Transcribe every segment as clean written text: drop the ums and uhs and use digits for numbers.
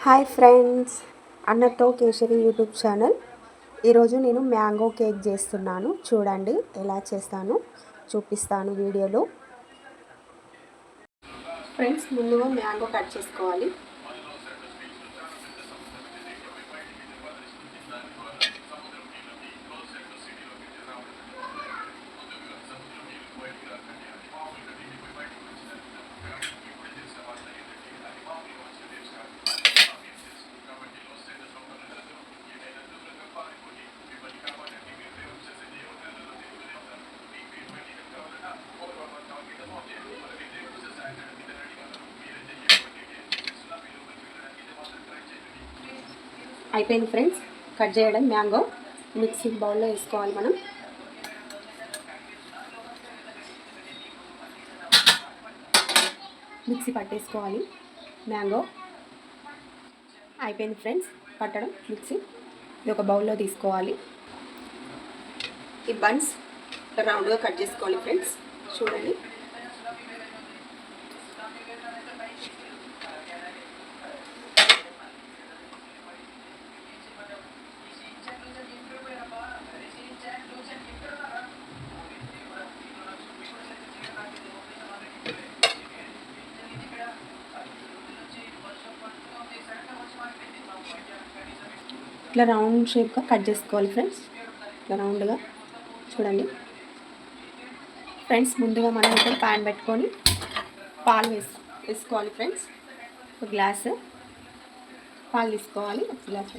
Hi friends, అన్నతో kesari YouTube channel. ఈరోజు నేను మ్యాంగో కేక్ చేస్తున్నాను. చూడండి ఎలా చేస్తాను చూపిస్తాను వీడియోలో. ఫ్రెండ్స్, ముందుగా మ్యాంగో కట్ చేసుకోవాలి. అయిపోయింది ఫ్రెండ్స్ కట్ చేయడం. మ్యాంగో మిక్సీ బౌల్లో వేసుకోవాలి. మనం మిక్సీ పట్టేసుకోవాలి. మ్యాంగో అయిపోయింది ఫ్రెండ్స్ పట్టడం మిక్సీ. ఇది ఒక బౌల్లో తీసుకోవాలి. ఈ బన్స్ రౌండ్గా కట్ చేసుకోవాలి ఫ్రెండ్స్. చూడండి ఇట్లా రౌండ్ షేప్గా కట్ చేసుకోవాలి ఫ్రెండ్స్. ఇట్లా రౌండ్గా చూడండి ఫ్రెండ్స్. ముందుగా మనం ఇక్కడ ప్యాన్ పెట్టుకొని పాలు వేసుకోవాలి ఫ్రెండ్స్. ఒక గ్లాసు పాలు తీసుకోవాలి. ఒక గ్లాసు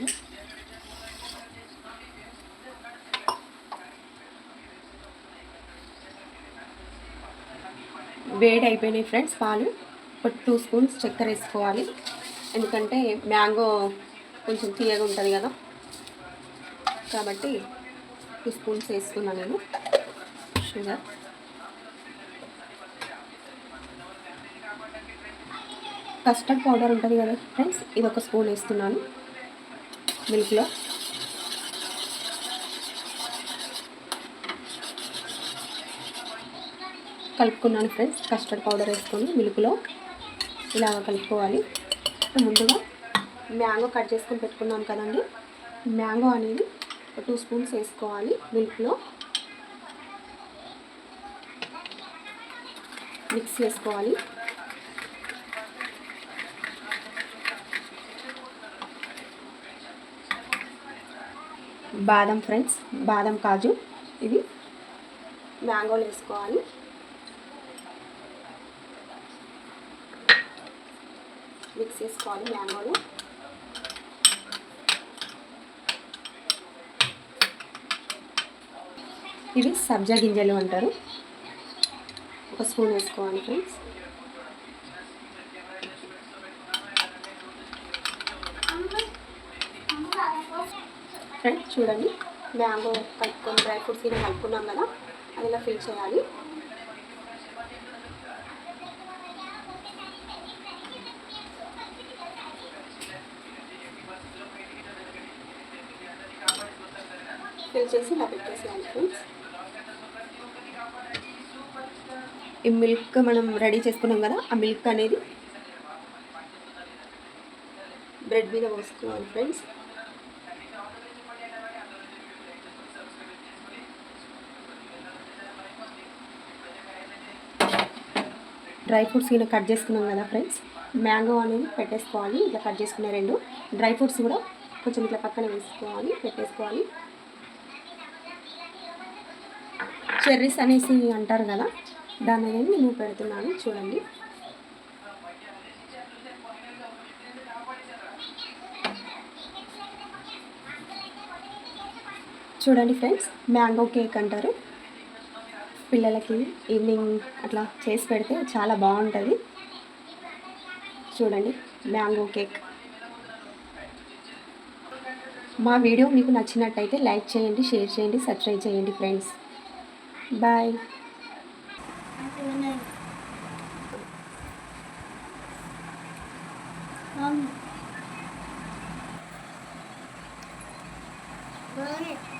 వేడి అయిపోయినాయి ఫ్రెండ్స్ పాలు. ఒక 2 స్పూన్స్ చక్కెర వేసుకోవాలి. ఎందుకంటే మ్యాంగో కొంచెం తీయగా ఉంటుంది కదా, కాబట్టి 2 స్పూన్స్ వేసుకున్నాను నేను షుగర్. కస్టర్డ్ పౌడర్ ఉంటుంది కదా ఫ్రెండ్స్, ఇది 1 స్పూన్ వేస్తున్నాను మిల్క్లో. కలుపుకున్నాను ఫ్రెండ్స్. కస్టర్డ్ పౌడర్ వేసుకొని మిల్క్లో ఇలాగ కలుపుకోవాలి. ముందుగా మ్యాంగో కట్ చేసుకొని పెట్టుకున్నాం కదండి, మ్యాంగో అనేది 2 స్పూన్స్ వేసుకోవాలి మిల్క్లో. మిక్స్ చేసుకోవాలి. బాదం ఫ్రెండ్స్, బాదం కాజు ఇవి మ్యాంగోలు వేసుకోవాలి. మిక్స్ చేసుకోవాలి మ్యాంగోలు. ఇవి సబ్జా గింజలు అంటారు. 1 స్పూన్ వేసుకోవాలి ఫ్రెండ్స్. ఫ్రెండ్స్ చూడండి, మ్యాంగో కలుపుకొని డ్రై ఫ్రూట్స్ ఇలా కలుపుకున్నాం కదా, అది ఇలా ఫిల్ చేయాలి. ఫిల్ చేసి ఇలా పెట్టేసేయాలి ఫ్రెండ్స్. ఈ మిల్క్ మనం రెడీ చేసుకున్నాం కదా, ఆ మిల్క్ అనేది బ్రెడ్ మీద పోసుకోవాలి ఫ్రెండ్స్. డ్రై ఫ్రూట్స్ ఇలా కట్ చేసుకున్నాం కదా ఫ్రెండ్స్, మ్యాంగో అనేది పెట్టేసుకోవాలి. ఇట్లా కట్ చేసుకునే 2 డ్రై ఫ్రూట్స్ కూడా కొంచెం ఇట్లా పక్కన వేసుకోవాలి, పెట్టేసుకోవాలి. చెర్రీస్ అనేసి అంటారు కదా, దాని అనేది నేను పెడుతున్నాను. చూడండి చూడండి ఫ్రెండ్స్, మ్యాంగో కేక్ అంటారు. పిల్లలకి ఈవినింగ్ అట్లా చేసి పెడితే చాలా బాగుంటుంది. చూడండి మ్యాంగో కేక్. మా వీడియో మీకు నచ్చినట్టయితే లైక్ చేయండి, షేర్ చేయండి, సబ్స్క్రైబ్ చేయండి ఫ్రెండ్స్. బాయ్. Burn it.